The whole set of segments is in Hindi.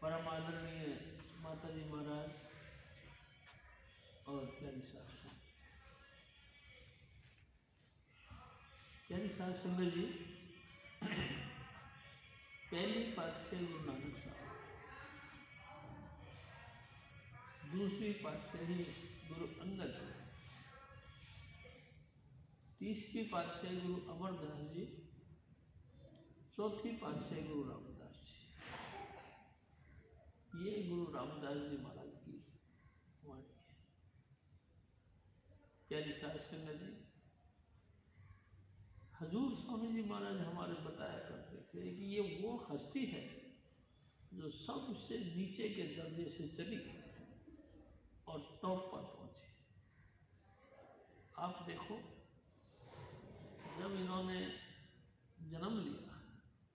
परम आदरणीय माता जी महाराज और प्यारी सास संगत जी, पहली पातशाही गुरु नानक साहब, दूसरी पातशाही गुरु अंगद, तीसरी पातशाही गुरु अमरदास जी, चौथी पातशाही गुरु रामदास जी। ये गुरु रामदास जी महाराज की वाणी है। प्यारी साध संगत जी, हजूर स्वामी जी महाराज हमारे बताया करते थे कि ये वो हस्ती है जो सबसे नीचे के दर्जे से चली और टॉप पर पहुंची। आप देखो, जब इन्होंने जन्म लिया,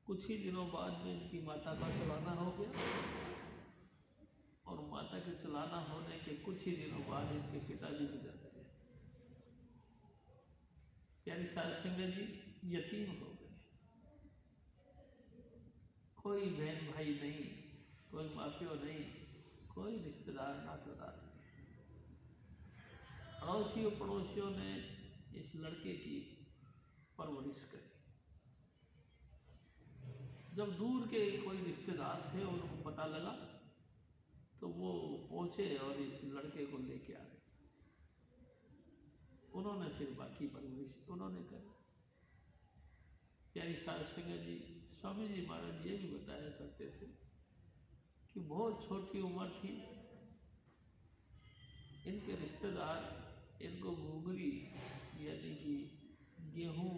कुछ ही दिनों बाद में इनकी माता का चलाना हो गया और माता के चलाना होने के कुछ ही दिनों बाद इनके पिताजी गुजर गए। प्यारी साध संगत जी, यतीम हो गए। कोई बहन भाई नहीं, कोई माँ प्यो नहीं, कोई रिश्तेदार नातेदार नहीं। अड़ोसियों पड़ोसियों ने इस लड़के की परवरिश करी। जब दूर के कोई रिश्तेदार थे, उनको पता लगा तो वो पहुँचे और इस लड़के को लेके आ गए। उन्होंने फिर बाकी परवरिश उन्होंने करी। प्यारी साध संगत जी, स्वामी जी महाराज ये भी बताया करते थे कि बहुत छोटी उम्र थी, इनके रिश्तेदार इनको घूंगरी यानी कि गेहूँ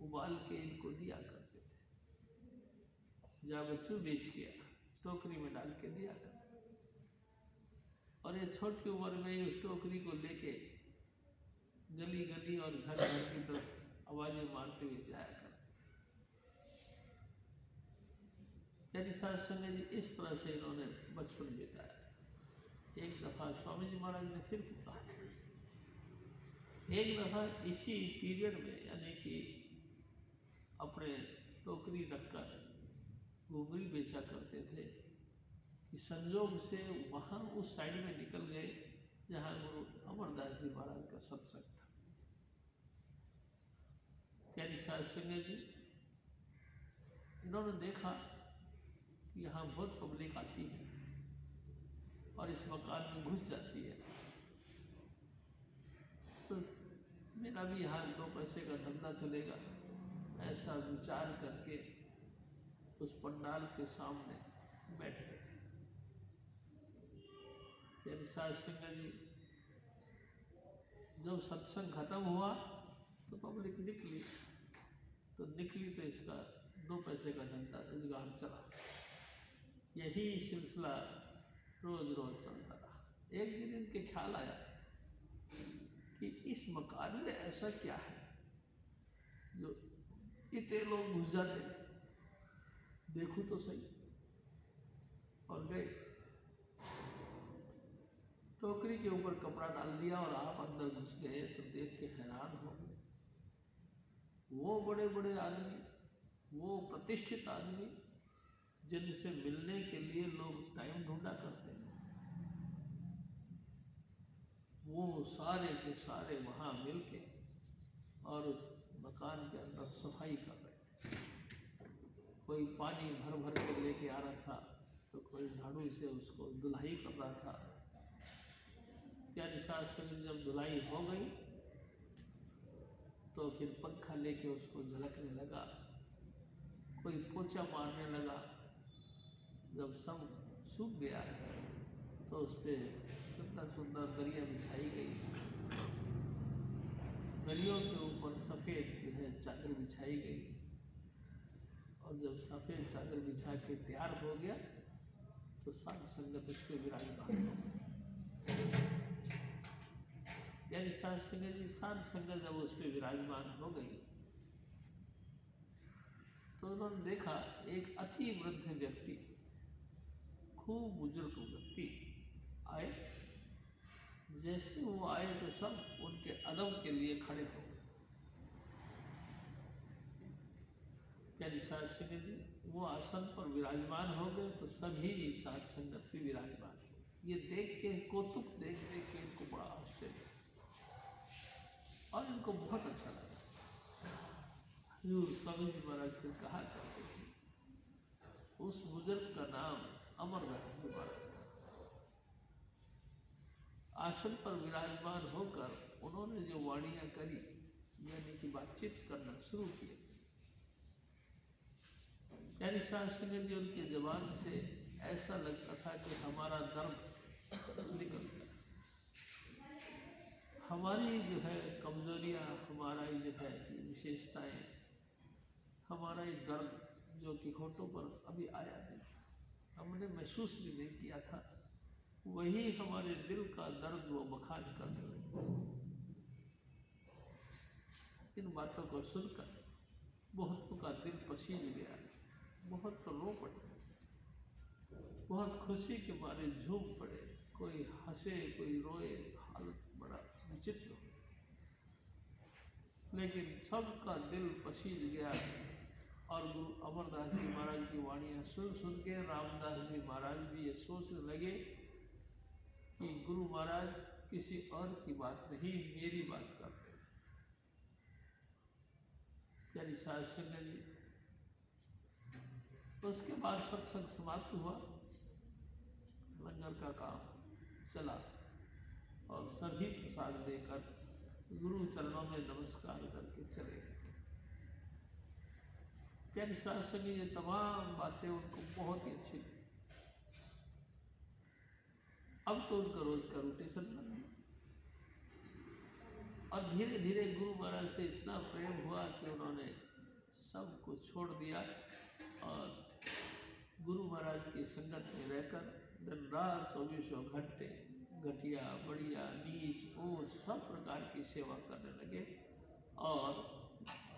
उबाल के इनको दिया करते थे। जा बच्चों बेच के टोकरी में डाल के दिया करते। और ये छोटी उम्र में ही उस टोकरी को लेके गली गली और घर घर की तरफ आवाजें मारते हुए जाया करते। यानी साध संगत जी, इस तरह से इन्होंने बचपन बिताया। एक दफ़ा स्वामी जी महाराज ने फिर पूछा, एक दफ़ा इसी पीरियड में यानी कि अपने टोकरी रखकर घूंगरी बेचा करते थे कि संजोग से वहाँ उस साइड में निकल गए जहाँ गुरु अमरदास जी महाराज का सत्संग था। प्यारी साध संगत जी, इन्होंने देखा कि यहाँ बहुत पब्लिक आती है और इस मकान में घुस जाती है, तो मेरा भी यहाँ 2 पैसे का धंधा चलेगा, ऐसा विचार करके उस पंडाल के सामने बैठ गए। प्यारी साध संगत जी, जब सत्संग खत्म हुआ तो पब्लिक निकली, तो इसका 2 पैसे का धंधा रोजगार चला। यही सिलसिला रोज रोज चलता रहा। एक दिन इनके ख्याल आया कि इस मकान में ऐसा क्या है जो इतने लोग घुस जाते, देखूं तो सही। और गए, टोकरी के ऊपर कपड़ा डाल दिया और आप अंदर घुस गए तो देख के हैरान हो गए। वो बड़े बड़े आदमी, वो प्रतिष्ठित आदमी जिनसे मिलने के लिए लोग टाइम ढूंढा करते हैं, वो सारे के सारे वहाँ मिल के और उस मकान के अंदर सफाई कर रहे थे। कोई पानी भर भर के लेके आ रहा था, तो कोई झाड़ू से उसको धुलाई कर रहा था। प्यारी साध संगत, जब धुलाई हो गई तो फिर पंखा लेके उसको झलकने लगा, कोई पोछा मारने लगा। जब सब सूख गया तो उस पर सुंदर सुंदर दरिया बिछाई गई। दरियों के ऊपर सफ़ेद जो है चादर बिछाई गई। और जब सफ़ेद चादर बिछा के तैयार हो गया तो साध संगत उस पर विराजमान हो गई। यानी साध संगत जी, साध संगत जब उस पर विराजमान हो गई तो उन्होंने देखा एक अति वृद्ध व्यक्ति, खूब बुजुर्ग व्यक्ति आए। जैसे वो आए तो सब उनके अदब के लिए खड़े हो गए। प्यारी साध संगत जी, वो आसन पर विराजमान हो गए तो सभी साथ संगत भी विराजमान हो गए। ये देख के कौतुक देख देख के इनको बड़ा आश्चर्य और इनको बहुत अच्छा लगा। हजूर स्वामी जी महाराज फिर कहा करते थे, उस बुजुर्ग का नाम अमरदास जी महाराज था। आसन पर विराजमान होकर उन्होंने जो वाणियां करी, यानी कि बातचीत करना शुरू किया, यानी साथ संगत जी उनकी जबान से ऐसा लगता था कि हमारा दर्द निकल गया, हमारी जो है कमजोरियां, हमारा जो है विशेषताएं, हमारा ये दर्द जो कि होठों पर अभी आया नहीं, हमने महसूस भी नहीं किया था, वही हमारे दिल का दर्द वो बखान करने लगे। इन बातों को सुनकर बहुतों का दिल पसीज गया, बहुत तो रो पड़े, बहुत खुशी के मारे झूम पड़े, कोई हंसे कोई रोए, हालत बड़ा विचित्र हो। लेकिन सबका दिल पसीज गया और गुरु अमरदास जी महाराज की वाणियाँ सुन सुन के रामदास जी महाराज भी ये सोचने लगे कि गुरु महाराज किसी और की बात नहीं, मेरी बात करते हैं। प्यारी साध संगत जी, उसके बाद सत्संग समाप्त हुआ, लंगर का काम चला और सभी प्रसाद देकर गुरु चरणों में नमस्कार करके चले गए। प्यारी साध संगत जी, ये तमाम बातें उनको बहुत ही अच्छी लगी। अब तो उनका रोज का रोटेशन बन गया और धीरे धीरे गुरु महाराज से इतना प्रेम हुआ कि उन्होंने सब कुछ छोड़ दिया और गुरु महाराज की संगत में रहकर दिन रात 24 घंटे घटिया बढ़िया नीच ऊंच सब प्रकार की सेवा करने लगे और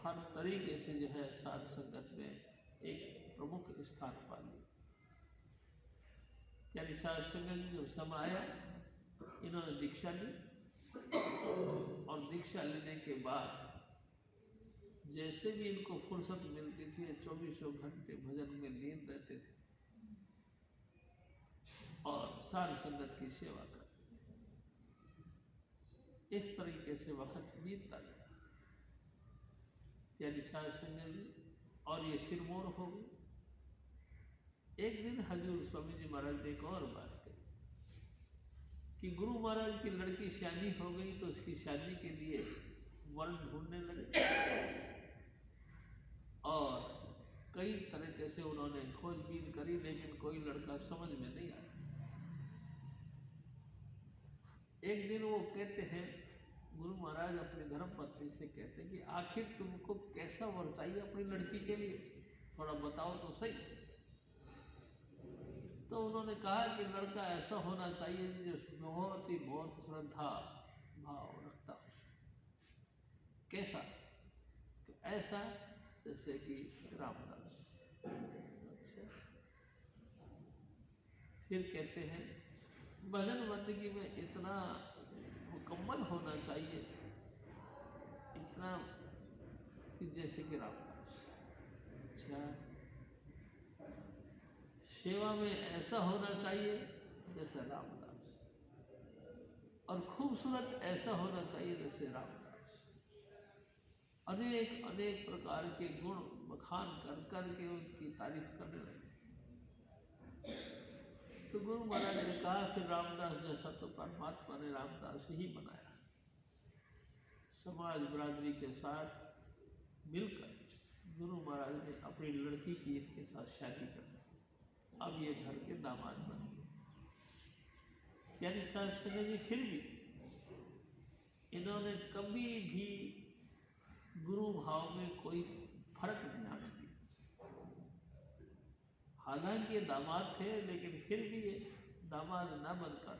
हर तरीके से जो है साध संगत में एक प्रमुख स्थान पा लिया। यानी साध संगत जब समय आया, इन्होंने दीक्षा ली और दीक्षा लेने के बाद जैसे भी इनको फुर्सत मिलती थी 24 घंटे भजन में लीन रहते थे और साध संगत की सेवा करते थे। इस तरीके से वक्त बीतता गया। यानी साध संगत जी और ये सिरमौर हो गए। एक दिन हजूर स्वामी जी महाराज ने एक और बात कही कि गुरु महाराज की लड़की शादी हो गई तो उसकी शादी के लिए वर ढूंढने लगे और कई तरीके से उन्होंने खोजबीन करी, लेकिन कोई लड़का समझ में नहीं आया। एक दिन वो कहते हैं, गुरु महाराज अपनी धर्मपत्नी से कहते हैं कि आखिर तुमको कैसा वर चाहिए अपनी लड़की के लिए, थोड़ा बताओ तो सही। तो उन्होंने कहा कि लड़का ऐसा होना चाहिए जो बहुत श्रद्धा भाव रखता हो। कैसा? ऐसा जैसे कि रामदास। अच्छा, फिर कहते हैं भजन बंदगी में इतना मुकम्मल होना चाहिए, इतना कि जैसे कि रामदास। अच्छा, सेवा में ऐसा होना चाहिए जैसे रामदास और खूबसूरत ऐसा होना चाहिए जैसे रामदास। अनेक अनेक प्रकार के गुण बखान कर करके उनकी तारीफ करने लगे। तो गुरु महाराज ने कहा फिर रामदास जैसा तो परमात्मा ने रामदास ही बनाया। समाज बरादरी के साथ मिलकर गुरु महाराज ने अपनी लड़की की इनके साथ शादी कर दी। अब ये घर के दामाद बन गए। यानी साध संगत जी फिर भी इन्होंने कभी भी गुरु भाव में कोई फर्क नहीं आने दिया। हालांकि ये दामाद थे, लेकिन फिर भी ये दामाद न बनकर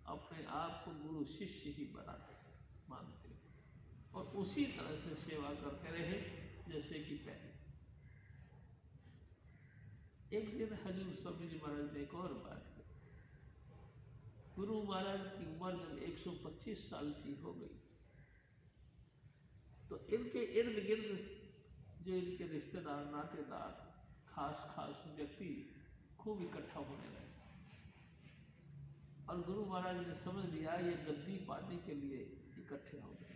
अपने आप को गुरु शिष्य ही बनाते मानते और उसी तरह से सेवा करते रहे जैसे कि पहले। एक दिन हजूर स्वामी जी महाराज ने एक और बात की। गुरु महाराज की उम्र जब 125 साल की हो गई तो इनके इर्द गिर्द जो इनके रिश्तेदार नातेदार खास व्यक्ति खूब इकट्ठा होने लगे और गुरु महाराज ने समझ लिया ये गद्दी पाने के लिए इकट्ठे हो गए।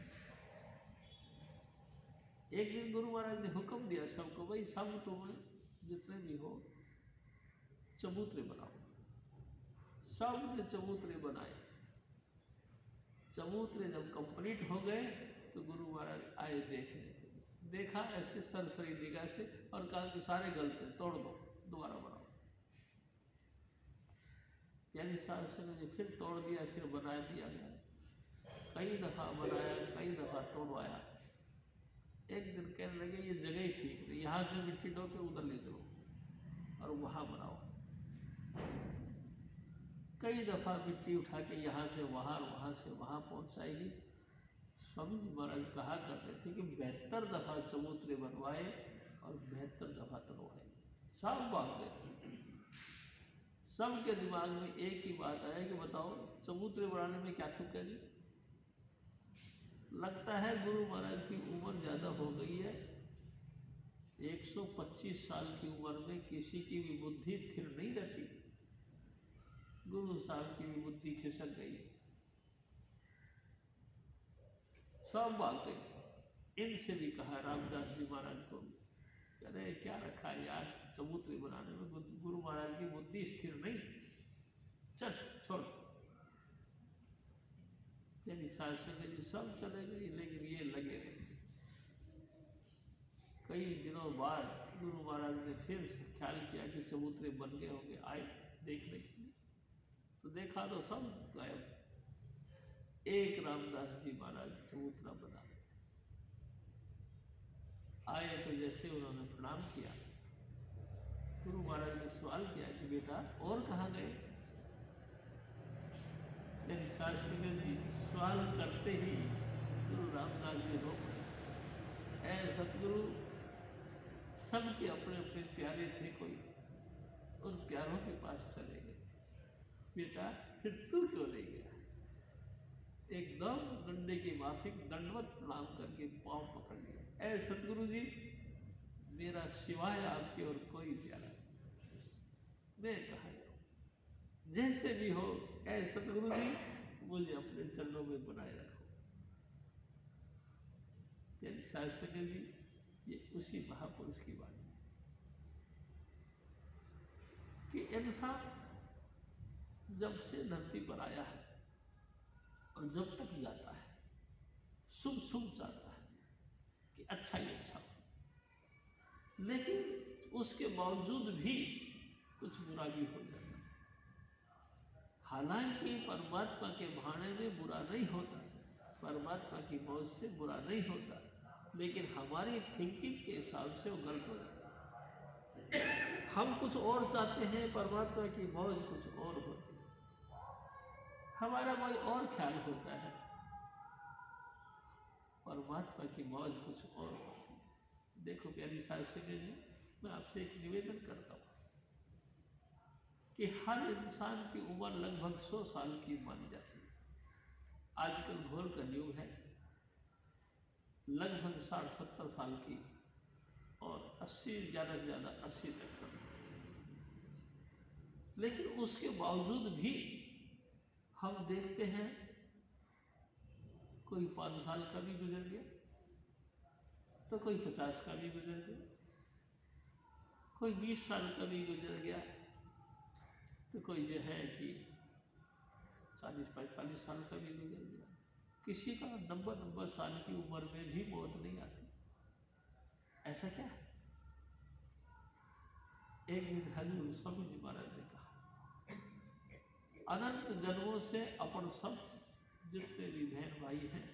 एक दिन गुरु महाराज ने हुक्म दिया सबको, भाई सब तुम जितने भी हो चबूतरे बनाओ। सब ने चबूतरे बनाए। चबूतरे जब कंप्लीट हो गए तो गुरु महाराज आए देखने के लिए। देखा ऐसे सरसरी निगाह से और कहा कि सारे गलते तोड़ दो, दोबारा बनाओ। यानी शासक ने फिर तोड़ दिया, फिर बना दिया गया। कई दफ़ा बनाया, कई दफ़ा तोड़वाया। एक दिन कहने लगे ये जगह ही ठीक नहीं, यहाँ से मिट्टी ढो के उधर ले चलो और वहाँ बनाओ। कई दफ़ा मिट्टी उठा के यहाँ से वहाँ, वहाँ से वहाँ पहुँचाएगी। स्वामी जी महाराज कहा करते थे कि 72 दफ़ा चबूतरे बनवाए और 72 दफ़ा तोड़वाए। सब भाग गए। सबके दिमाग में एक ही बात आया कि बताओ चबूतरे बनाने में क्या तुक है जी। लगता है गुरु महाराज की उम्र ज़्यादा हो गई है। 125 साल की उम्र में किसी की भी बुद्धि स्थिर नहीं रहती। गुरु साहब की भी बुद्धि खिसक गई। सब भाग गए। इनसे भी कहा रामदास जी महाराज को, कह रहे क्या रखा है यार चबूतरे बनाने में, गुरु महाराज की बुद्धि स्थिर नहीं, चल छोड़। यानी शासक जी सब चले गए लेकिन ये लगे रहे। कई दिनों बाद गुरु महाराज ने फिर ख्याल किया कि चबूतरे बन गए होंगे, आए देखने के लिए तो देखा तो सब गायब। एक रामदास जी महाराज चबूतरा बना आए तो जैसे उन्होंने प्रणाम किया, गुरु महाराज ने सवाल किया कि बेटा और कहाँ गए। यानी शासक जी सवाल करते ही गुरु रामदास जी रो पड़े। ऐ सतगुरु, सबके अपने अपने प्यारे थे, कोई उन प्यारों के पास चले गए। बेटा फिर तू क्यों नहीं गया। एकदम डंडे की माफिक दंडवत प्रणाम करके पांव पकड़ लिया। ऐ सतगुरु जी, मेरा सिवाय आपके और कोई प्यारा नहीं, मैं कहाँ जाऊँ। जैसे भी हो ऐ सतगुरु जी, मुझे अपने चरणों में बनाए रखो। यानी शासक जी ये उसी महापुरुष की वाणी कि इंसान जब से धरती पर आया है और जब तक जाता है शुभ शुभ चाहता है कि अच्छा ही अच्छा हो, लेकिन उसके बावजूद भी कुछ बुरा भी हो जाता है। हालांकि परमात्मा के भाने में बुरा नहीं होता, परमात्मा की मौज से बुरा नहीं होता, लेकिन हमारी थिंकिंग के हिसाब से वो गलत हो जाता है। हम कुछ और चाहते हैं, परमात्मा की मौज कुछ और होती है, हमारा कोई और ख्याल होता है, परमात्मा की मौज कुछ और होती है। देखो प्यारी शासक जी, मैं आपसे एक निवेदन करता हूँ कि हर इंसान की उम्र लगभग 100 साल की मानी जाती है। आजकल घोर का युग है, लगभग 60-70 साल की और 80 ज़्यादा से ज़्यादा 80 तक चल रहा है। लेकिन उसके बावजूद भी हम देखते हैं कोई 5 साल का भी गुजर गया तो कोई 50 का भी गुजर गया, कोई 20 साल का भी गुजर गया तो कोई जो है कि 40-45 साल का भी गुजर गया। किसी का 90 साल की उम्र में भी मौत नहीं आती। ऐसा क्या है। एक दिन हजूर स्वामी जी महाराज ने कहा, अनंत जन्मों से अपन सब जितने भी बहन भाई हैं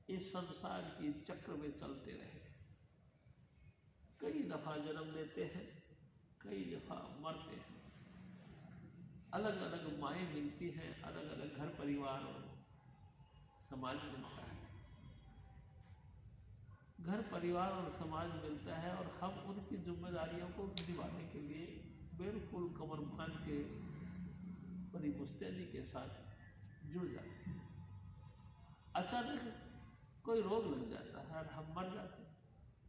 इस संसार की चक्र में चलते रहे। कई दफा जन्म लेते हैं, कई दफा मरते हैं, अलग अलग माएँ मिलती हैं, अलग अलग घर परिवार और समाज मिलता है। घर परिवार और समाज मिलता है और हम उनकी जिम्मेदारियों को निभाने के लिए बिल्कुल कमर बांध के बड़ी मुस्तैदी के साथ जुड़ जाते हैं। अचानक कोई रोग लग जाता है और हम मर जाते हैं,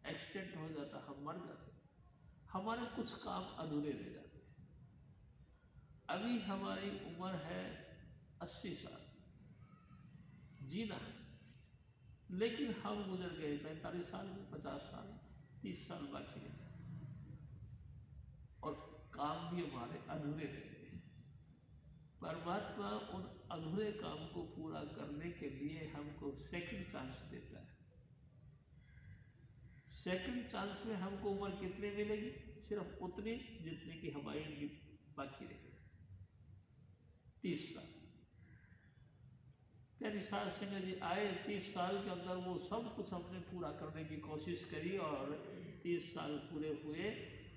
एक्सीडेंट हो जाता है, हम मर जाते हैं। हमारे कुछ काम अधूरे रह जाते हैं। अभी हमारी उम्र है 80 साल जीना है, लेकिन हम गुजर गए 45 साल में, 50 साल, 30 साल बाकी है और काम भी हमारे अधूरे रह गए। परमात्मा उन अधूरे काम को पूरा करने के लिए हमको सेकंड चांस देता है। सेकंड चांस में हमको उम्र कितने मिलेगी? सिर्फ उतनी जितने की हमारी बाकी रहेगी, 30 साल। प्यारी साध संगत जी आए, 30 साल के अंदर वो सब कुछ हमने पूरा करने की कोशिश करी और 30 साल पूरे हुए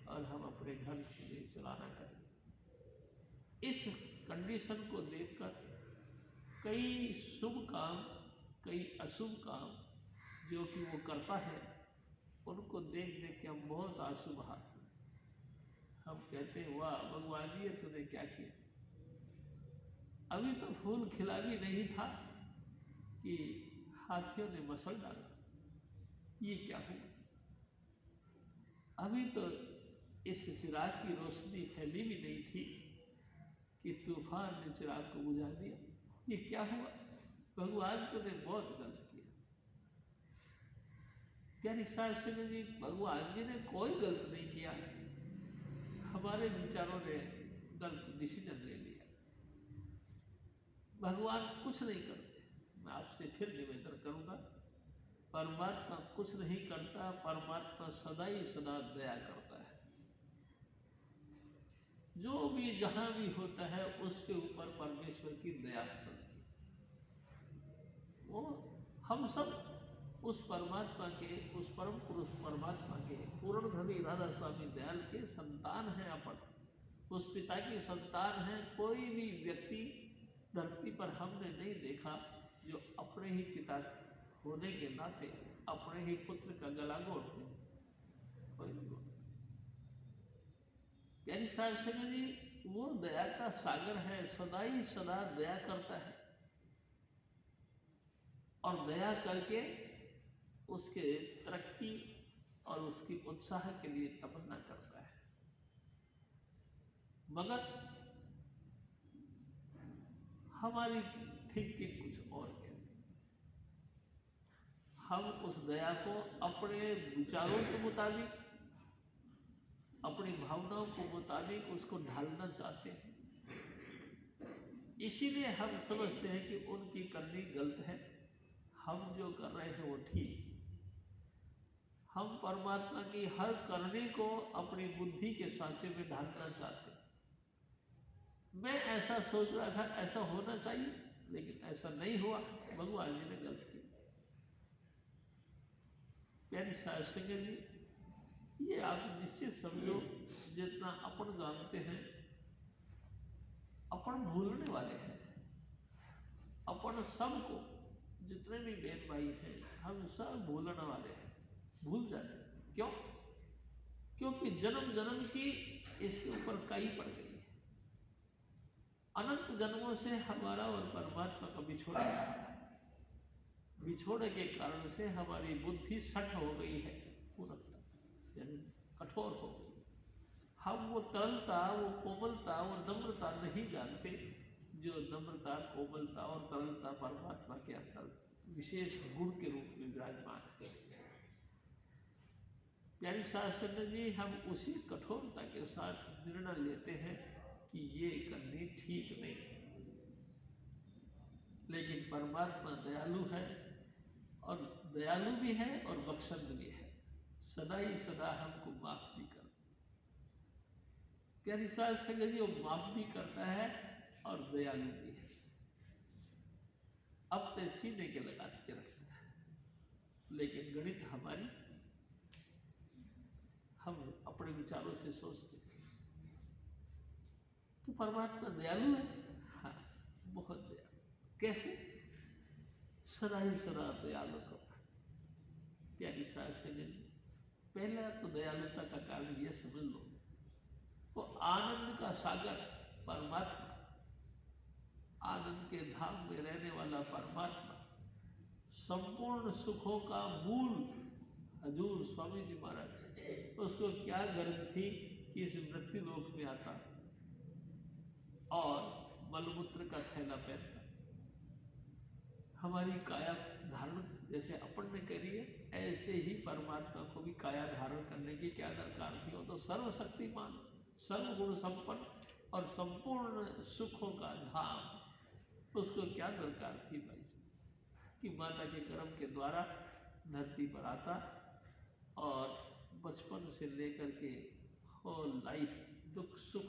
और हम अपने घर के लिए चलाना करें। इस कंडीशन को देखकर कई शुभ काम, कई अशुभ काम जो कि वो करता है, उनको देख देख के हम बहुत आंसू बहाते हैं। हम कहते हैं वाह भगवान जी तूने क्या किया। अभी तो फूल खिला भी नहीं था कि हाथियों ने मसल डाला, ये क्या हुआ। अभी तो इस चिराग की रोशनी फैली भी नहीं थी कि तूफान ने चिराग को बुझा दिया, ये क्या हुआ। भगवान तूने बहुत गलत किया। प्यारी साध संगत जी, भगवान जी ने कोई गलत नहीं किया, हमारे विचारों ने गलत डिसीजन ले लिया। भगवान कुछ नहीं करते। मैं आपसे फिर निवेदन करूंगा, परमात्मा कुछ नहीं करता, परमात्मा सदा ही सदा दया करता है। जो भी जहां भी होता है उसके ऊपर परमेश्वर की दया चलती है। वो हम सब उस परमात्मा के, उस परम पुरुष परमात्मा के, पूर्ण धनी राधा स्वामी दयाल के संतान हैं अपन, उस पिता की संतान हैं। कोई भी व्यक्ति धरती पर हमने नहीं देखा जो अपने ही पिता होने के नाते अपने ही पुत्र का गला घोट दे, कोई नहीं। प्यारी साध संगत जी, वो दया का सागर है, सदा ही सदा दया करता है और दया करके उसके तरक्की और उसकी उत्साह के लिए तमन्ना करता है। मगर हमारी थिंकिंग कुछ और कहती है। हम उस दया को अपने विचारों के मुताबिक, अपनी भावनाओं के मुताबिक उसको ढालना चाहते हैं। इसीलिए हम समझते हैं कि उनकी करनी गलत है, हम जो कर रहे हैं वो ठीक। हम परमात्मा की हर करनी को अपनी बुद्धि के सांचे में ढालना चाहते हैं। मैं ऐसा सोच रहा था, ऐसा होना चाहिए, लेकिन ऐसा नहीं हुआ, भगवान जी ने गलत किया। प्यारी साध संगत जी, ये आप निश्चित समझो, जितना अपन जानते हैं अपन भूलने वाले हैं। अपन सबको, जितने भी बहन भाई हैं, हम सब भूलने वाले हैं, भूल जाते हैं। क्यों? क्योंकि जन्म जन्म की इसके ऊपर काई पड़ गई है। अनंत जन्मों से हमारा और परमात्मा का बिछोड़ा है। बिछोड़े के कारण से हमारी बुद्धि सठ हो गई है, यानी कठोर हो गई। हम वो तरलता, वो कोमलता, वो नम्रता नहीं जानते जो नम्रता, कोमलता और तरलता परमात्मा के अंदर विशेष गुण के रूप में विराजमान है। प्यारी साध संगत जी, हम उसी कठोरता के साथ निर्णय लेते हैं कि ये करनी ठीक नहीं है। लेकिन परमात्मा दयालु है और दयालु भी है और बख्शंद भी है, सदा ही सदा हमको माफ भी कर। प्यारी साध संगत जी, वो माफ भी करता है और दयालु भी है, अपने सीने के लगा के रखता है। लेकिन गणित हमारी, हम अपने विचारों से सोचते हैं। तो परमात्मा दयालु है, हाँ बहुत दयालु। कैसे? सदा ही सदा दयालु को। प्यारी साध संगत जी, पहला तो दयालुता का कारण यह समझ लो, वो आनंद का सागर परमात्मा, आनंद के धाम में रहने वाला परमात्मा, संपूर्ण सुखों का मूल हजूर स्वामी जी महाराज उसको क्या गर्ज थी कि इस मृत्यु लोक में आता और मलमूत्र का थैला पहनता। हमारी काया धारण जैसे अपन ने करी है, ऐसे ही परमात्मा को भी काया धारण करने की क्या दरकार थी। वो तो सर्वशक्तिमान, सर्वगुण संपन्न और संपूर्ण सुखों का धाम, उसको क्या दरकार थी भाई कि माता के कर्म के द्वारा धरती पर आता और बचपन से लेकर के होल लाइफ दुख सुख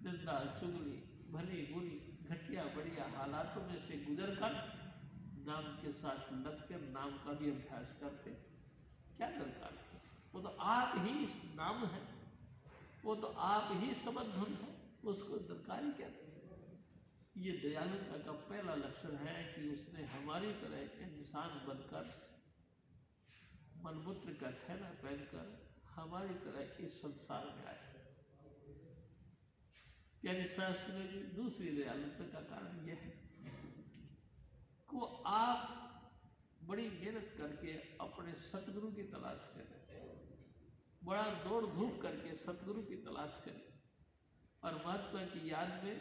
निंदा चुगली भली बुरी घटिया बढ़िया हालातों में से गुजर कर नाम के साथ लग कर नाम का भी अभ्यास करते। क्या दरकार है? वो तो आप ही नाम है, वो तो आप ही समधुन है, उसको दरकार ही कहते हैं। ये दयालुता का पहला लक्षण है कि उसने हमारी तरह इंसान बनकर मलमूत्र का थैला पहनकर हमारी तरह इस संसार में आया। प्यारी शास्त्र में दूसरी दयालुता का कारण यह है कि वो आप बड़ी मेहनत करके अपने सतगुरु की तलाश करें, बड़ा दौड़ धूप करके सतगुरु की तलाश करें, परमात्मा की याद में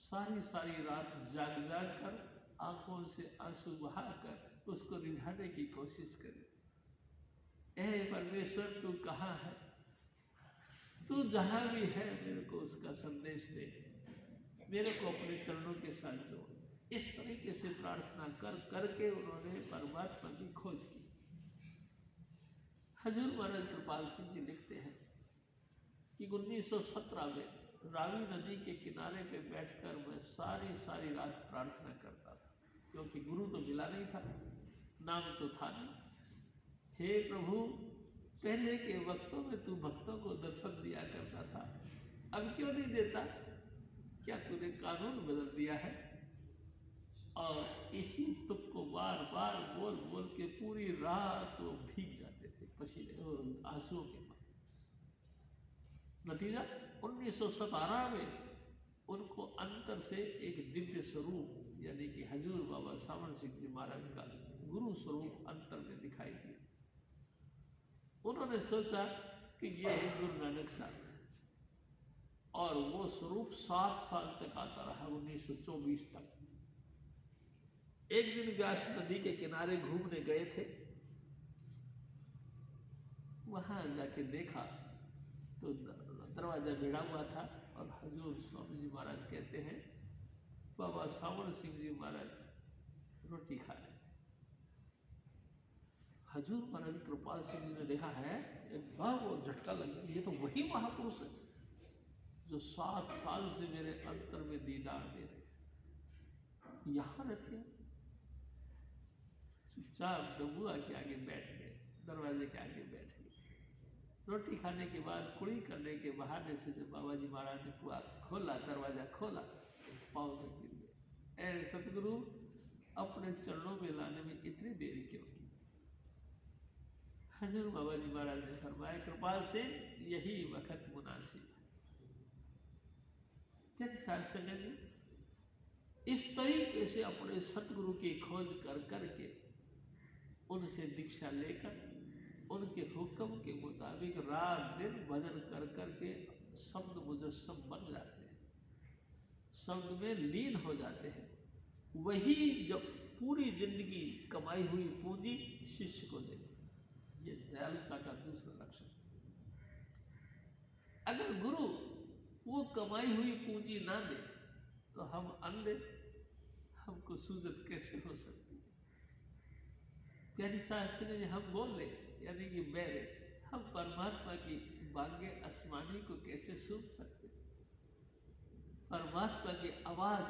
सारी रात जाग कर आंखों से आंसू बहाकर उसको रिझाने की कोशिश करें। ऐ परमेश्वर तू कहाँ है, तू जहाँ भी है मेरे को उसका संदेश दे, मेरे को अपने चरणों के साथ जोड़। इस तरीके से प्रार्थना कर करके उन्होंने परमात्मा की खोज की। हजूर महाराज कृपाल सिंह जी लिखते हैं कि 1917 में रावी नदी के किनारे पे बैठकर मैं सारी रात प्रार्थना करता था, क्योंकि गुरु तो मिला नहीं था, नाम तो था नहीं। हे प्रभु, पहले के वक्तों में तू भक्तों को दर्शन दिया करता था, अब क्यों नहीं देता? क्या तूने कानून बदल दिया है? और इसी तुक को बार बार बोल बोल के पूरी रात वो भीग जाते थे पसीने आंसुओं के बाद। नतीजा 1917 में उनको अंतर से एक दिव्य स्वरूप यानी कि हजूर बाबा सावन सिंह जी महाराज का गुरु स्वरूप अंतर में दिखाई दिया। उन्होंने सोचा कि ये है गुरु नानक साहब, और वो स्वरूप 7 साल तक आता रहा, 1924 तक। एक दिन व्यास नदी के किनारे घूमने गए थे, वहां जाके देखा तो दरवाजा भिड़ा हुआ था और हजूर स्वामी जी महाराज कहते हैं बाबा सावन सिंह जी महाराज रोटी खा रहे थे। हजूर महाराज कृपाल सिंह जी ने देखा है, एक बार वो झटका लग गया, ये तो वही महापुरुष है जो 7 साल से मेरे अंतर में दीदार दे रहे, यहाँ रहते हैं। चुपचाप डबुआ के आगे बैठ गए, दरवाजे के आगे बैठ गए। रोटी खाने के बाद कुड़ी करने के बहाने से जब बाबा जी महाराज ने पूरा खोला, दरवाजा खोला, पाँव से गिर गए। ऐ सतगुरु, अपने चरणों में लाने में इतनी देरी क्यों की? हजूर बाबा जी महाराज ने फरमाया, कृपाल से यही वक्त मुनासिब है। संगत जी, इस तरीके से अपने सतगुरु की खोज कर करके उनसे दीक्षा लेकर उनके हुक्म के मुताबिक रात दिन भजन कर करके शब्द मुजस्सम बन जाते हैं, शब्द में लीन हो जाते हैं। वही जब पूरी जिंदगी कमाई हुई पूंजी शिष्य को दे, ये दयालुता का दूसरा लक्षण। अगर गुरु वो कमाई हुई पूंजी ना दे तो हम अंधे, हमको सूझत कैसे हो सकती है? प्यारी शास्त्री ने हम बोल ले यानी कि बैरे, हम परमात्मा की बांगे आसमानी को कैसे सुन सकते? परमात्मा की आवाज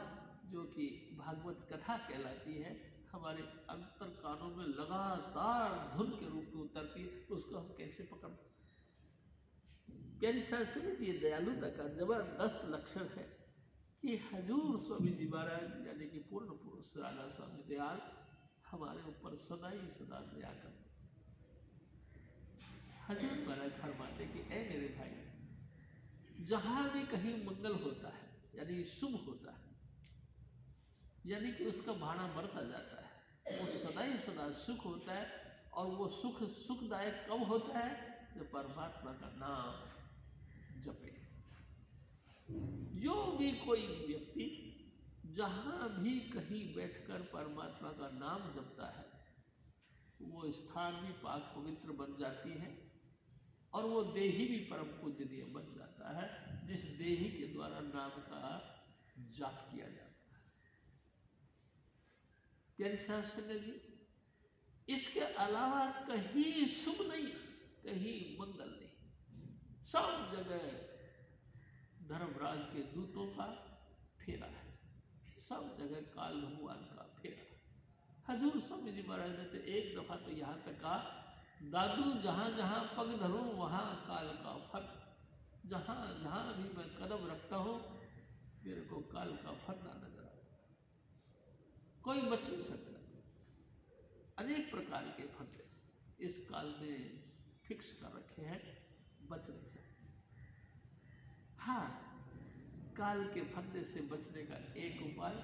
जो कि भागवत कथा कहलाती है, हमारे अंतर कानों में लगातार धुन के रूप में उतरती है, उसको हम कैसे पकड़? प्यारी शास्त्री, ये दयालुता का जबरदस्त लक्षण है कि हजूर स्वामी जी महाराज यानी कि पूर्ण पुरुष राजा स्वामी दयाल हमारे ऊपर सदा ही सदा दया कर। हजूर महाराज फरमाते कि ऐ मेरे भाई, जहाँ भी कहीं मंगल होता है यानी शुभ होता है, यानी कि उसका भाड़ा बढ़ता जाता है, वो सदा ही सदा सुख होता है। और वो सुख सुखदायक कब होता है? जो परमात्मा का नाम जपे। जो भी कोई व्यक्ति जहाँ भी कहीं बैठकर परमात्मा का नाम जपता है, वो स्थान भी पाक पवित्र बन जाती है और वो देही भी परम पूजनीय बन जाता है, जिस देही के द्वारा नाम का जाप किया जाता है। प्यारी साध संगत जी, इसके अलावा कहीं शुभ नहीं, कहीं मंगल नहीं। सब जगह धर्मराज के दूतों का फेरा है, सब जगह काल भगवान का फेरा। हजूर स्वामी जी महाराज ने तो एक दफा तो यहाँ तक कहा, दादू जहाँ जहाँ पग धरूं वहाँ काल का फल। जहाँ जहाँ भी मैं कदम रखता हूँ मेरे को काल का फल ना नजर आता, कोई बच नहीं सकता। अनेक प्रकार के फंदे इस काल में फिक्स कर रखे हैं, बच नहीं सकते। हाँ, काल के फंदे से बचने का एक उपाय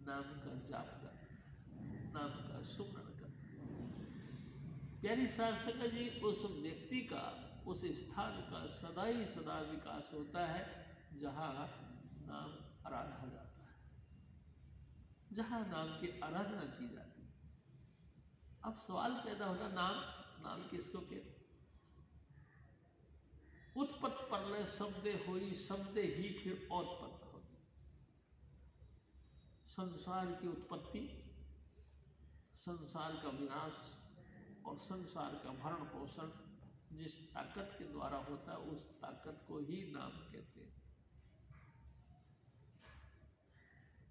नाम का जाप करना, नाम का सुमरण करना। प्यारी साध संगत जी, उस व्यक्ति का, उस स्थान का सदा ही सदा विकास होता है जहाँ नाम आराधा जाता है, जहाँ नाम की आराधना की जाती है। अब सवाल पैदा होता, नाम किसको कहते? उत्पत्ति परलय शब्दे होई, शब्दे ही फिर औत्पत्ति हो। संसार की उत्पत्ति, संसार का विनाश और संसार का भरण पोषण जिस ताकत के द्वारा होता है, उस ताकत को ही नाम कहते हैं।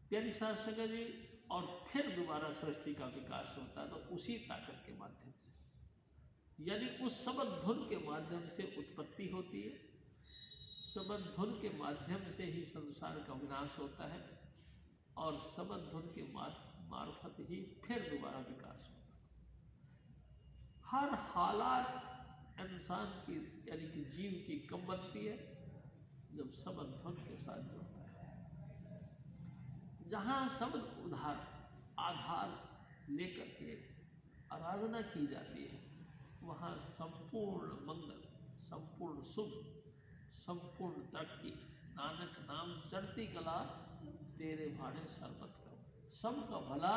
प्यारी साध संगत जी, और फिर दोबारा सृष्टि का विकास होता है तो उसी ताकत के माध्यम से, यानी उस शब्द धुन के माध्यम से उत्पत्ति होती है, शब्द धुन के माध्यम से ही संसार का विनाश होता है और शब्द धुन के मार्फत ही फिर दोबारा विकास होता है। हर हालात इंसान की यानी कि जीव की कब बनती है? जब शब्द धुन के साथ जुड़ता है। जहाँ शब्द उधार आधार लेकर के आराधना की जाती है, वहाँ संपूर्ण मंगल, संपूर्ण शुभ, संपूर्ण तरक्की। नानक नाम चढ़ती कला, तेरे भाने सरबत करो। सबका भला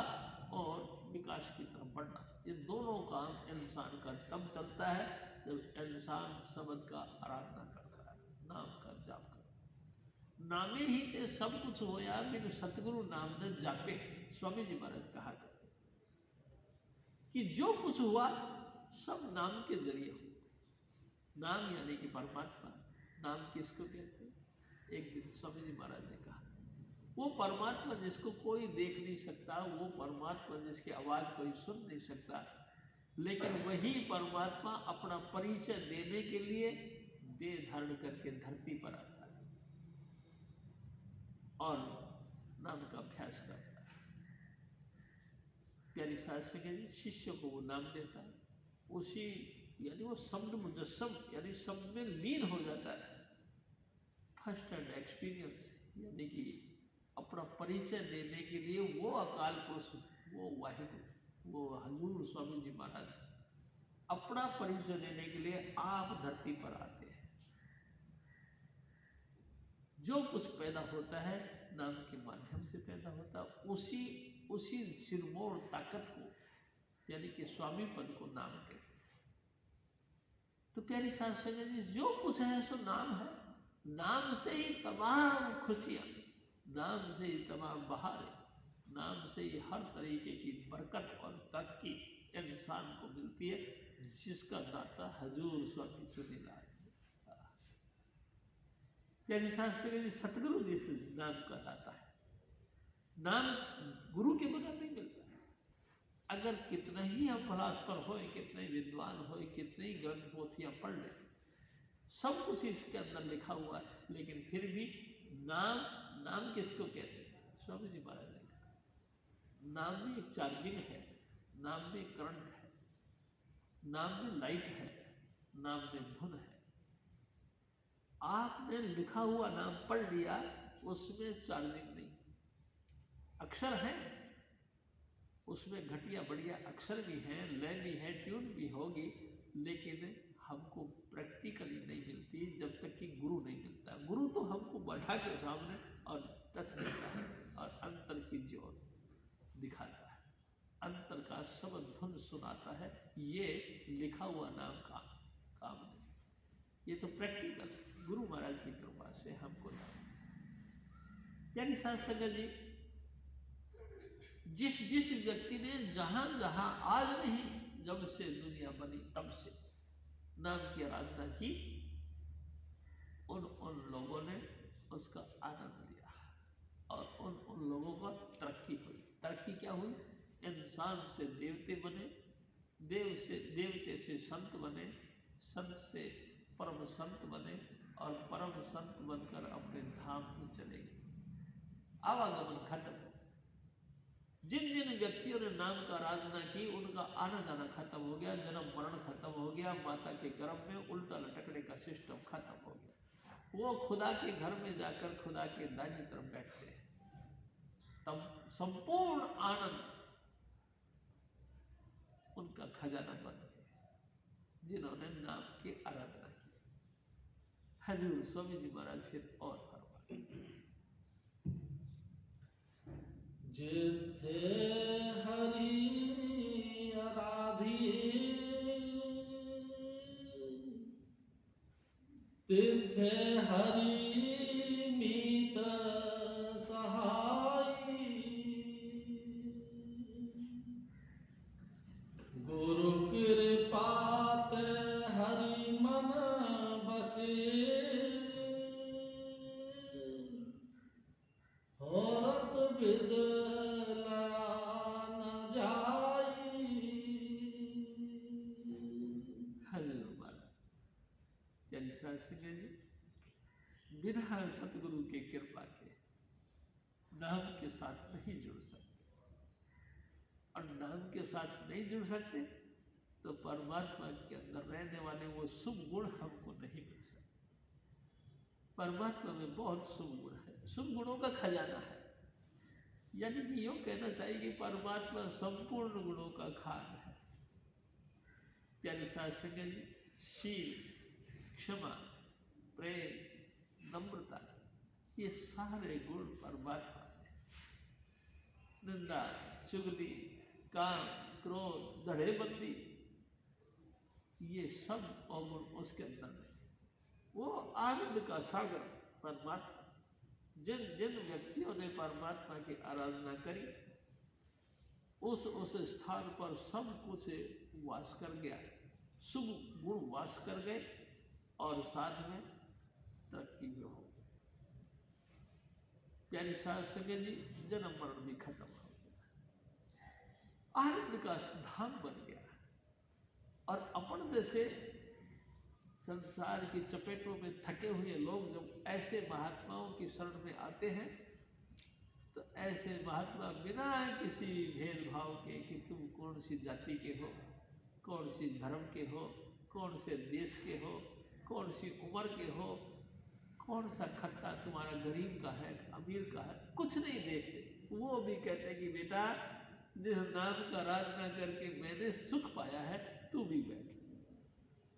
और विकास की तरफ बढ़ना, ये दोनों काम इंसान का तब चलता है जब इंसान शब्द का आराधना करता है, नाम का जाप करता है। नामे ही ते सब कुछ होया, बिन सतगुरु नाम न जापे। स्वामी जी महाराज कहा करते कि जो कुछ हुआ सब नाम के जरिए हो। नाम यानी कि परमात्मा। नाम किसको कहते हैं? एक दिन स्वामी जी महाराज ने कहा, वो परमात्मा जिसको कोई देख नहीं सकता, वो परमात्मा जिसकी आवाज़ कोई सुन नहीं सकता, लेकिन वही परमात्मा अपना परिचय देने के लिए देह धारण करके धरती पर आता है और नाम का अभ्यास करता है। प्यारी साध संगत जी, शिष्य को वो नाम देता है, उसी यानी वो शब्द मुजस्सम यानी शब्द में लीन हो जाता है। फर्स्ट हैंड एक्सपीरियंस यानी कि अपना परिचय देने के लिए वो अकाल पुरुष, वो वाहिगुरु, वो हजूर स्वामी जी महाराज अपना परिचय देने के लिए आप धरती पर आते हैं। जो कुछ पैदा होता है नाम के माध्यम से पैदा होता है। उसी सिरमौर ताकत को यानी कि स्वामी पद को नाम कहते हैं। तो प्यारी साध संगत जी, जो कुछ है सो नाम है। नाम से ही तमाम खुशियाँ, नाम से ही तमाम बहारें, नाम से ही हर तरीके की बरकत और तरक्की इंसान को मिलती है, जिसका नाता हजूर स्वामी चुनीलाल। प्यारी साध संगत जी, सतगुरु जिस नाम का नाता है, नाम गुरु के बगैर नहीं मिलता है। अगर कितना ही हम फलास्फर हो, कितने विद्वान हो, कितने ही ग्रंथ पोथियाँ पढ़ लें, सब कुछ इसके अंदर लिखा हुआ है, लेकिन फिर भी नाम किसको कहते हैं? स्वामी जी महाराज ने कहा, नाम में एक चार्जिंग है, नाम में करंट है, नाम में लाइट है, नाम में धुन है। आपने लिखा हुआ नाम पढ़ लिया, उसमें चार्जिंग नहीं, अक्षर है, उसमें घटिया बढ़िया अक्षर भी हैं, लय भी है, ट्यून भी होगी, लेकिन हमको प्रैक्टिकली नहीं मिलती जब तक कि गुरु नहीं मिलता। गुरु तो हमको बैठा के सामने और टच करता है और अंतर की ज्योत दिखाता है, अंतर का सब धुन सुनाता है। ये लिखा हुआ नाम का काम नहीं, ये तो प्रैक्टिकल गुरु महाराज की कृपा से हमको यानी साथ संगत जी, जिस जिस व्यक्ति ने जहां जहां आज नहीं जब से दुनिया बनी तब से नाम की आराधना की, उन लोगों ने उसका आनंद लिया और उन लोगों का तरक्की हुई। तरक्की क्या हुई? इंसान से देवते बने, देवते से संत बने, संत से परम संत बने और परम संत बनकर अपने धाम में चले गए। आवागमन खत्म। जिन जिन व्यक्तियों ने नाम का आराधना की उनका आना जाना खत्म हो गया, जन्म मरण खत्म हो गया, माता के गर्भ में उल्टा लटकने का सिस्टम खत्म हो गया। वो खुदा के घर में जाकर खुदा के दाहिनी तरफ बैठते हैं, तब संपूर्ण आनंद उनका खजाना बन गया जिन्होंने नाम की आराधना की। हजूर स्वामी जी महाराज फिर और फरमाते, जिथे हरि आराधी तिथे हरि मीत सहाई, गुरु कृपात हरि मन बसे, औरत बिदला न जाई। यानी सिंह जी बिना सतगुरु के कृपा के नाम के साथ नहीं जुड़ सकते, और नाम के साथ नहीं जुड़ सकते तो परमात्मा के अंदर रहने वाले वो शुभ गुण हमको नहीं मिल सकते। परमात्मा में बहुत शुभ गुण है, शुभ गुणों का खजाना है। यानी कि यूँ कहना चाहिए कि परमात्मा संपूर्ण गुणों का खान है। प्यारी साध संगत जी, शील, क्षमा, प्रेम, नम्रता, ये सारे गुण परमात्मा में। निंदा, चुगली, काम, क्रोध, धड़ेबंदी, ये सब अवगुण उसके अंदर है। वो आनंद का सागर परमात्मा। जिन जिन व्यक्तियों ने परमात्मा की आराधना करी उस स्थान पर सब कुछ वास कर गया, शुभ गुण वास कर गए और साथ में तरक्की भी हो। प्यारी साध संगत जी, जन्म मरण भी खत्म हो गया, आनंद का धाम बन गया। और अपन जैसे संसार की चपेटों में थके हुए लोग जब ऐसे महात्माओं की शरण में आते हैं तो ऐसे महात्मा बिना किसी भेदभाव के कि तुम कौन सी जाति के हो, कौन सी धर्म के हो, कौन से देश के हो, कौन सी उम्र के हो, कौन सा खत्ता तुम्हारा गरीब का है अमीर का है, कुछ नहीं देखते। वो भी कहते हैं कि बेटा जिस नाम का आराधना करके मैंने सुख पाया है तू भी बैठ,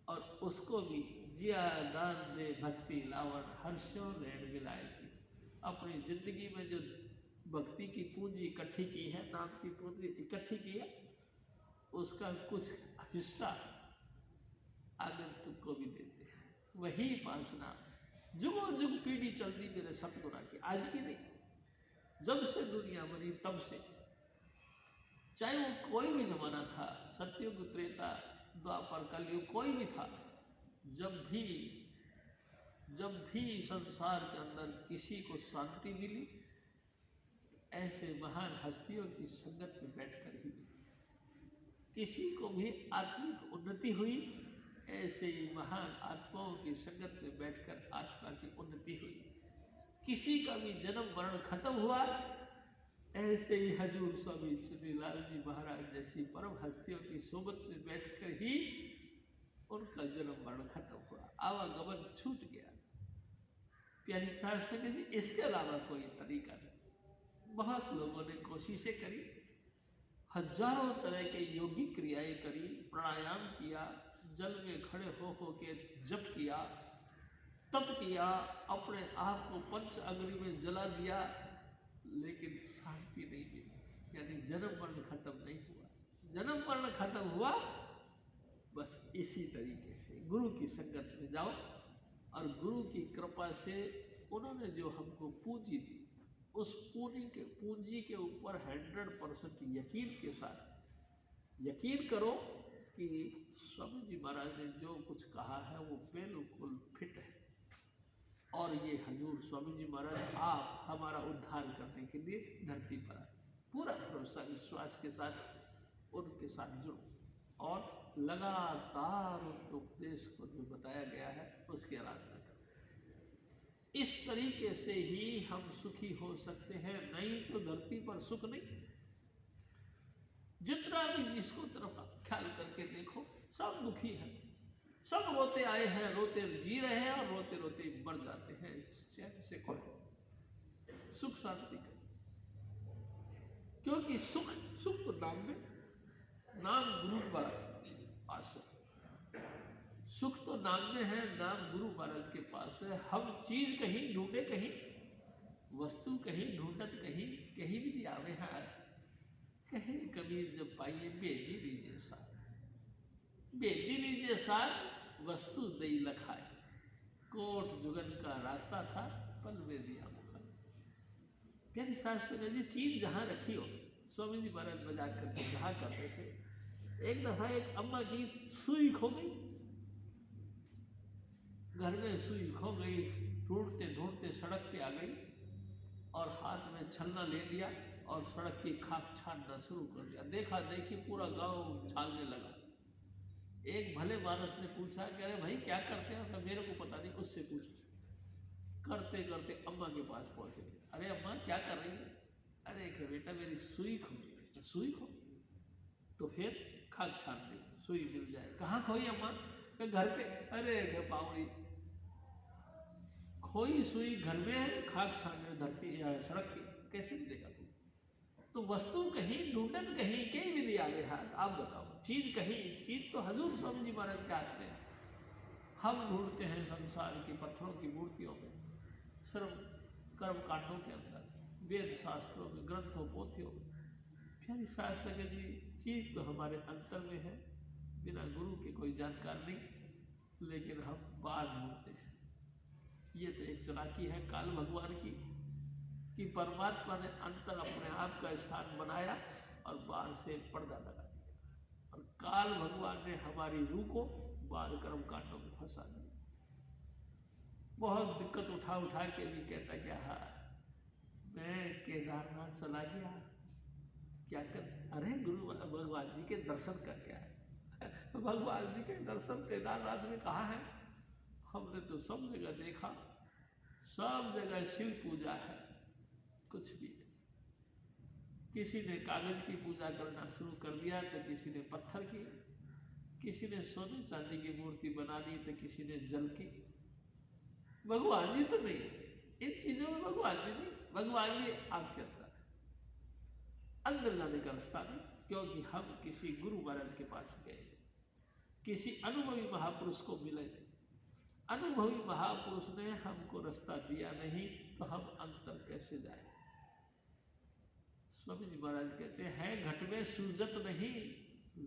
और उसको भी जिया दान दे भक्ति लावण हर्षों नैन मिलाए जी। अपनी जिंदगी में जो भक्ति की पूंजी इकट्ठी की है, नाम की पूंजी इकट्ठी की है, उसका कुछ हिस्सा आगंतुक को भी देते हैं। वही 5 नाम जुगों जुग पीढ़ी चलती मेरे सतगुरु की, आज की नहीं, जब से दुनिया बनी तब से, चाहे वो कोई भी जमाना था, सतयुग, त्रेता, द्वापर, कलयुग, कोई भी था, जब भी संसार के अंदर किसी को शांति मिली ऐसे महान हस्तियों की संगत में बैठकर ही मिली। किसी को भी आत्मिक उन्नति हुई ऐसे ही महान आत्माओं की संगत में बैठकर आत्मा की उन्नति हुई। किसी का भी जन्म मरण खत्म हुआ ऐसे ही हजूर स्वामी चुनीलाल जी महाराज जैसी परम हस्तियों की सोबत में बैठकर ही उनका जन्म मरण खत्म हुआ, आवागमन छूट गया। प्यारी साध संगत जी, इसके अलावा कोई तरीका नहीं। बहुत लोगों ने कोशिशें करी, हजारों तरह के योगिक क्रियाएं करी, प्राणायाम किया, जल में खड़े हो के जप किया, तप किया, अपने आप को पंच अग्नि में जला दिया, लेकिन शांति नहीं मिली। यानी जन्म मरण खत्म नहीं हुआ। जन्म मरण खत्म हुआ बस इसी तरीके से गुरु की संगत में जाओ, और गुरु की कृपा से उन्होंने जो हमको पूंजी दी, उस पूंजी के ऊपर 100% यकीन के साथ यकीन करो कि स्वामी जी महाराज ने जो कुछ कहा है वो बिल्कुल फिट है, और ये हजूर स्वामी जी महाराज आप हमारा उद्धार करने के लिए धरती पर आए। पूरा भरोसा विश्वास के साथ उनके साथ जुड़ो, और लगातार उनके उपदेश को जो बताया गया है उसकी आराधना करो। इस तरीके से ही हम सुखी हो सकते हैं, नहीं तो धरती पर सुख नहीं। जितना भी जिसको तरफ ख्याल करके देखो सब दुखी हैं, सब रोते आए हैं, रोते जी रहे हैं, और रोते रोते मर जाते हैं। चैन से कोई सुख शांति का, क्योंकि सुख तो नाम में, नाम गुरु महाराज के पास है। सुख तो नाम में है, नाम गुरु महाराज के पास है। हम चीज कहीं ढूंढे, कहीं वस्तु कहीं ढूंढत, कहीं भी नहीं आवे हैं। कहे कबीर जब पाइए बेदी लीजिए साथ, बेदी लीजिए साथ, वस्तु दई लखाए। कोट जुगन का रास्ता था, पल में दिया मुखा। प्यारी शास्त्र जी, चीज जहाँ रखी हो, स्वामी जी महाराज मजाक करके कहा करते थे, एक दफा एक अम्मा की सुई खो गई, घर में सुई खो गई, ढूंढते ढूंढते सड़क पे आ गई, और हाथ में छलना ले लिया, और सड़क की खाक छानना शुरू कर दिया। देखा देखी पूरा गांव छानने लगा। एक भले मानस ने पूछा कि अरे भाई क्या करते हो? तो मेरे को पता नहीं, उससे पूछो। करते करते अम्मा के पास पहुंचे। अरे अम्मा क्या कर रही है? अरे बेटा मेरी सुई खो गई। सुई खो? तो फिर खाक छान ली, सुई मिल जाए। कहाँ खोई अम्मा? घर पे। अरे पावड़ी, खोई सुई घर में है, खाक छानने धरती सड़क की, कैसे मिलेगा तुम? तो वस्तु कहीं ढूंढन, कहीं भी नहीं आगे हाथ। आप बताओ, चीज कहीं, चीज तो हजूर स्वामी जी महाराज के हाथ में है। हम ढूंढते हैं संसार की पत्थरों की मूर्तियों में, सर्व कर्म कांडों के अंदर, वेद शास्त्रों में, ग्रंथों पोथियों में। फिर शास्त्र जी, चीज तो हमारे अंतर में है, बिना गुरु के कोई जानकार नहीं, लेकिन हम बाहर ढूंढते हैं। ये तो एक चालाकी है काल भगवान की, कि परमात्मा ने अंतर अपने आप का स्थान बनाया और बाहर से पर्दा लगा दिया, और काल भगवान ने हमारी रूह को बाल कर्म कांडों में फंसा दिया। बहुत दिक्कत उठा के भी कहता क्या है, मैं केदारनाथ चला गया, क्या कर? अरे गुरु भगवान जी के दर्शन का क्या है? भगवान जी के दर्शन केदारनाथ में कहाँ है? हमने तो सब जगह देखा, सब जगह शिव पूजा है, कुछ भी नहीं। किसी ने कागज की पूजा करना शुरू कर दिया, तो किसी ने पत्थर की, किसी ने सोने चांदी की मूर्ति बना दी, तो किसी ने जल की। भगवान जी तो नहीं, इन चीजों में भगवान जी नहीं। भगवान जी आपके अंदर जाने का रास्ता नहीं, क्योंकि हम किसी गुरु महाराज के पास गए, किसी अनुभवी महापुरुष को मिले। अनुभवी महापुरुष ने हमको रास्ता दिया नहीं, तो हम अंतर कैसे जाए? स्वामी जी महाराज कहते हैं, घट में सूजत नहीं,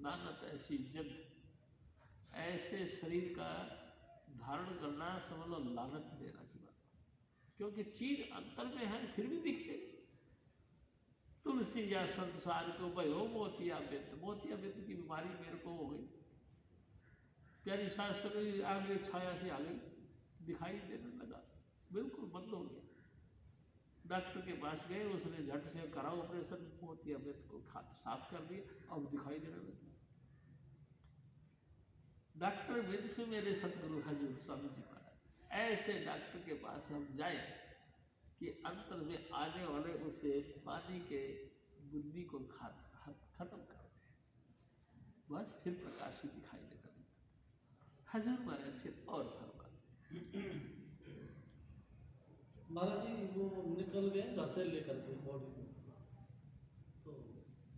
नानत ऐसी जद। ऐसे शरीर का धारण करना समझ लो लानत देना की बात, क्योंकि चीज अंतर में है, फिर भी दिखते। तुलसी या संसार को भयो मोतियाबिंद, मोतियाबिंद की बीमारी मेरे को हो गई। प्यारी शास्त्र आगे छाया से आ गई, दिखाई देने लगा, बिल्कुल बंद हो गया। डॉक्टर के पास गए, उसने झट से करा ऑपरेशन, मोतियाबिंद को साफ कर दिया, अब दिखाई देने लगा। डॉक्टर विद से मेरे सतगुरु हजूर स्वामी जी महाराज, ऐसे डॉक्टर के पास हम जाए कि अंतर में आने वाले उसे पानी के बुद्धि को खत्म कर दे, बस फिर प्रकाश ही दिखाई देने लगा। हजूर महाराज फिर और फरमा, महाराज जी वो निकल गए घर से लेकर के बॉडी को,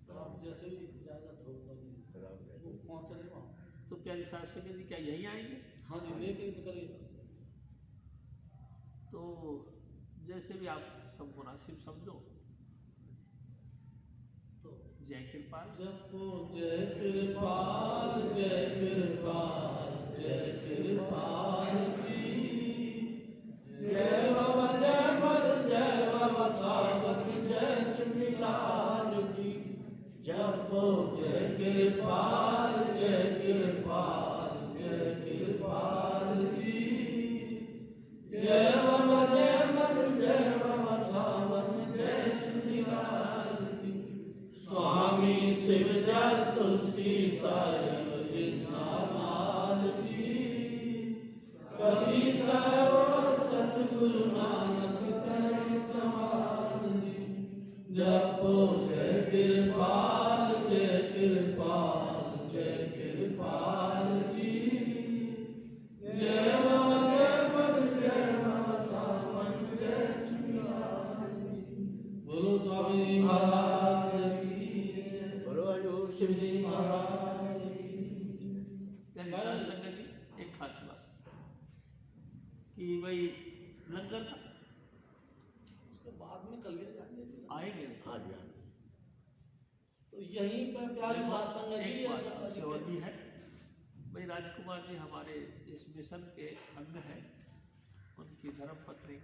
तो आप जैसे ही इजाजत हो तो वो पहुँच रहे वहाँ, तो प्यारी साहब संगत जी क्या यहीं आएंगे? हाँ जी, लेके निकल गए यहाँ से। तो जैसे भी आप सब मुनासिब समझो। तो जय कृपाल। जपो जय कृपाल जय कृपाल जय कृपाल जी। जय बाबा जय मर जय बाबा सावन जय चुनीलाल जी। जपो जय कृपाल जय कृपाल जय कृपाल जी। जय बाबा जय मर जय बाबा सावन जय चुनीलाल जी। स्वामी शिवदर तुलसी साहेब लाल जी। कभी सरोवर सतगुरु नानक करे समान जी। जपो जय कृपाल जय कृपाल जय कृपाल जी। जय बाबा जय मल जय बाबा सावन जय चुनीलाल जी। बोलो स्वामी महाराज की जय। बोलो हजूर शिव जी महाराज की। प्यारी साहब संगत जी एक खास बात कि भाई लंगर का उसके बाद में कल जाएंगे आएंगे। हाँ जी, हाँ जी। तो यहीं पर प्यारी देखो, सत्संग जी एक बात अच्छा आपसे और भी है भाई, राजकुमार जी हमारे इस मिशन के अंग हैं। उनकी धर्म पत्नी का